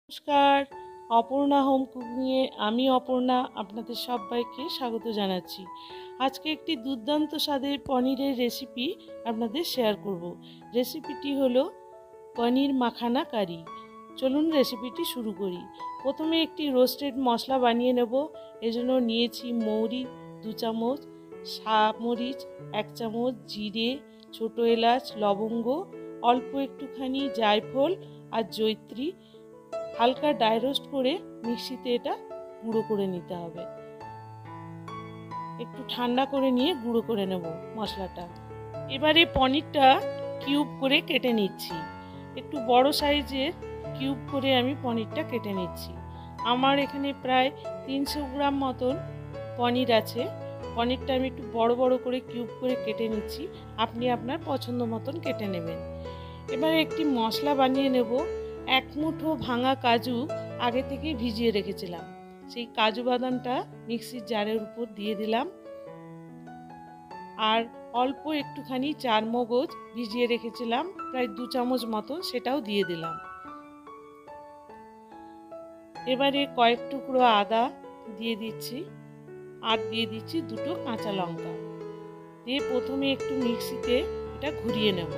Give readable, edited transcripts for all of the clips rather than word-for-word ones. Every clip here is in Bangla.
নমস্কার, অপর্ণা হোম কুকিংয়ে আমি অপর্ণা আপনাদের সবাইকে স্বাগত জানাচ্ছি। আজকে একটি দুর্দান্ত স্বাদের পনিরের রেসিপি আপনাদের শেয়ার করব। রেসিপিটি হলো পনির মাখানা কারি। চলুন রেসিপিটি শুরু করি। প্রথমে একটি রোস্টেড মশলা বানিয়ে নেব। এজন্য নিয়েছি মৌরি 2 চামচ, মরিচ 1 চামচ, জিরে, ছোট এলাচ, লবঙ্গ, অল্প একটুখানি জায়ফল আর জয়িত্রী। হালকা ড্রাই রোস্ট করে মিক্সিতে এটা গুঁড়ো করে নিতে হবে। একটু ঠান্ডা করে নিয়ে গুঁড়ো করে নেব মশলাটা। এবারে পনিরটা কিউব করে কেটে নিচ্ছি। একটু বড় সাইজের কিউব করে আমি পনিরটা কেটে নিচ্ছি। আমার এখানে প্রায় 300 গ্রাম মতন পনির আছে। পনিরটা আমি একটু বড় বড় করে কিউব করে কেটে নিচ্ছি। আপনি আপনার পছন্দ মতন কেটে নেবেন। এবারে একটি মশলা বানিয়ে নেব। 1 মুঠো ভাঙা কাজু আগে থেকে ভিজিয়ে রেখেছিলাম, সেই কাজু বাদামটা মিক্সির জারের উপর দিয়ে দিলাম। আর অল্প একটুখানি চারমগজ ভিজিয়ে রেখেছিলাম, প্রায় 2 চামচ মতো, সেটাও দিয়ে দিলাম। এবারে কয়েক টুকরো আদা দিয়ে দিচ্ছি, আর দিয়ে দিচ্ছি 2টো কাঁচা লঙ্কা। দিয়ে প্রথমে একটু মিক্সিতে এটা ঘুরিয়ে নেব।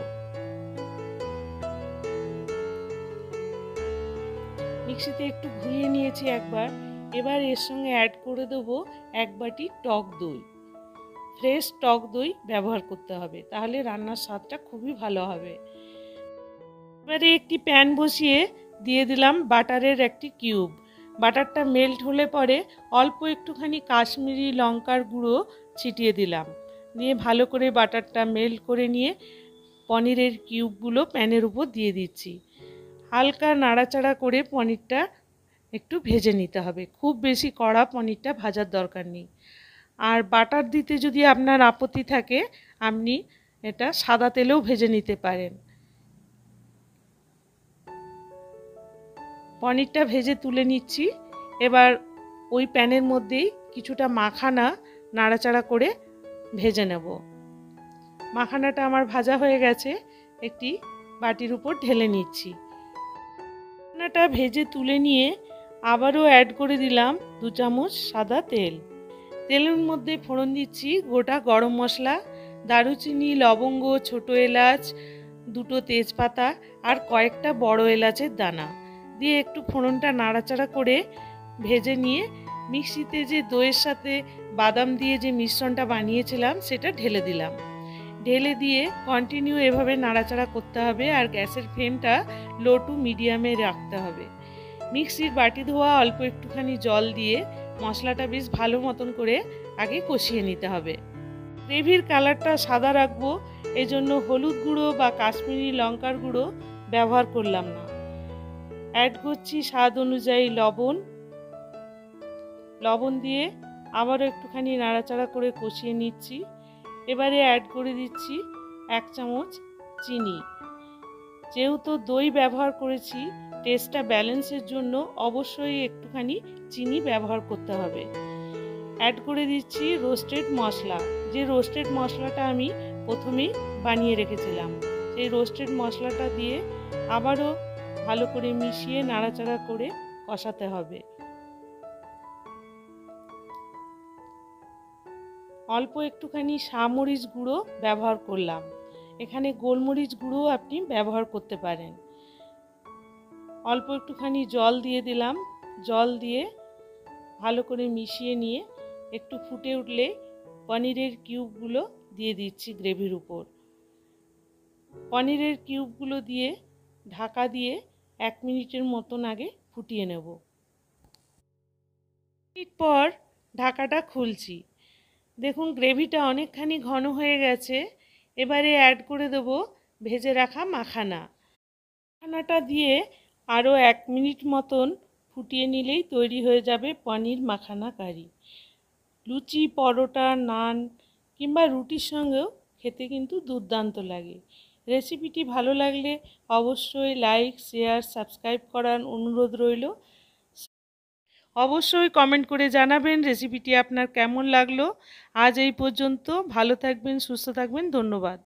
মিক্সিতে একটু ঘুরিয়ে নিয়েছি একবার। এবার এর সঙ্গে অ্যাড করে দেবো 1 বাটি টক দই। ফ্রেশ টক দই ব্যবহার করতে হবে, তাহলে রান্নার স্বাদটা খুবই ভালো হবে। এবারে একটি প্যান বসিয়ে দিয়ে দিলাম বাটারের একটি কিউব। বাটারটা মেল্ট হলে পরে অল্প একটুখানি কাশ্মীরি লঙ্কার গুঁড়ো ছিটিয়ে দিলাম। দিয়ে ভালো করে বাটারটা মেল্ট করে নিয়ে পনিরের কিউবগুলো প্যানের উপর দিয়ে দিচ্ছি। হালকা নাড়াচাড়া করে পনিরটা একটু ভেজে নিতে হবে। খুব বেশি কড়া পনিরটা ভাজার দরকার নেই। আর বাটার দিতে যদি আপনার আপত্তি থাকে, আপনি এটা সাদা তেলেও ভেজে নিতে পারেন। পনিরটা ভেজে তুলে নিচ্ছি। এবার ওই প্যানের মধ্যেই কিছুটা মাখানা নাড়াচাড়া করে ভেজে নেব। মাখানাটা আমার ভাজা হয়ে গেছে, একটি বাটির উপর ঢেলে নিচ্ছি। মাখানাটা ভেজে তুলে নিয়ে আবারও অ্যাড করে দিলাম 2 চামচ সাদা তেল। তেলের মধ্যে ফোড়ন দিচ্ছি গোটা গরম মশলা, দারুচিনি, লবঙ্গ, ছোট এলাচ, 2টো তেজপাতা আর কয়েকটা বড় এলাচের দানা দিয়ে একটু ফোড়নটা নাড়াচাড়া করে ভেজে নিয়ে মিক্সিতে যে দইয়ের সাথে বাদাম দিয়ে যে মিশ্রণটা বানিয়েছিলাম সেটা ঢেলে দিলাম। ঢেলে দিয়ে কন্টিনিউ এভাবে নাড়াচাড়া করতে হবে, আর গ্যাসের ফ্লেমটা লো টু মিডিয়ামে রাখতে হবে। মিক্সির বাটি ধোয়া অল্প একটুখানি জল দিয়ে মশলাটা বেশ ভালো মতন করে আগে কষিয়ে নিতে হবে। গ্রেভির কালারটা সাদা রাখবো, এজন্য হলুদ গুঁড়ো বা কাশ্মীরি লঙ্কার গুঁড়ো ব্যবহার করলাম না। অ্যাড করছি স্বাদ অনুযায়ী লবণ দিয়ে আবারও একটুখানি নাড়াচাড়া করে কষিয়ে নিচ্ছি। এবারে অ্যাড করে দিচ্ছি 1 চামচ চিনি। যেহেতু দই ব্যবহার করেছি, টেস্টটা ব্যালেন্সের জন্য অবশ্যই একটুখানি চিনি ব্যবহার করতে হবে। অ্যাড করে দিচ্ছি রোস্টেড মশলা, যে রোস্টেড মশলাটা আমি প্রথমেই বানিয়ে রেখেছিলাম। সেই রোস্টেড মশলাটা দিয়ে আবারও ভালো করে মিশিয়ে নাড়াচাড়া করে কষাতে হবে। অল্প একটুখানি মরিচ গুঁড়ো ব্যবহার করলাম, এখানে গোলমরিচ গুঁড়ো আপনি ব্যবহার করতে পারেন। অল্প একটুখানি জল দিয়ে দিলাম। জল দিয়ে ভালো করে মিশিয়ে নিয়ে একটু ফুটে উঠলে পনিরের কিউবগুলো দিয়ে দিচ্ছি গ্রেভির উপর। পনিরের কিউবগুলো দিয়ে ঢাকা দিয়ে 1 মিনিটের মতন আগে ফুটিয়ে নেব। মিনিট পর ঢাকাটা খুলছি। দেখুন গ্রেভিটা অনেকখানি ঘন হয়ে গেছে। এবারে অ্যাড করে দেবো ভেজে রাখা মাখানাটা দিয়ে আরও 1 মিনিট মতন ফুটিয়ে নিলেই তৈরি হয়ে যাবে পনির মাখানা কারি। লুচি, পরোটা, নান কিংবা রুটির সঙ্গেও খেতে কিন্তু দুর্দান্ত লাগে। রেসিপিটি ভালো লাগলে অবশ্যই লাইক, শেয়ার, সাবস্ক্রাইব করার অনুরোধ রইল। অবশ্যই কমেন্ট করে জানাবেন রেসিপিটি আপনার কেমন লাগলো। আজ এই পর্যন্ত। ভালো থাকবেন, সুস্থ থাকবেন। ধন্যবাদ।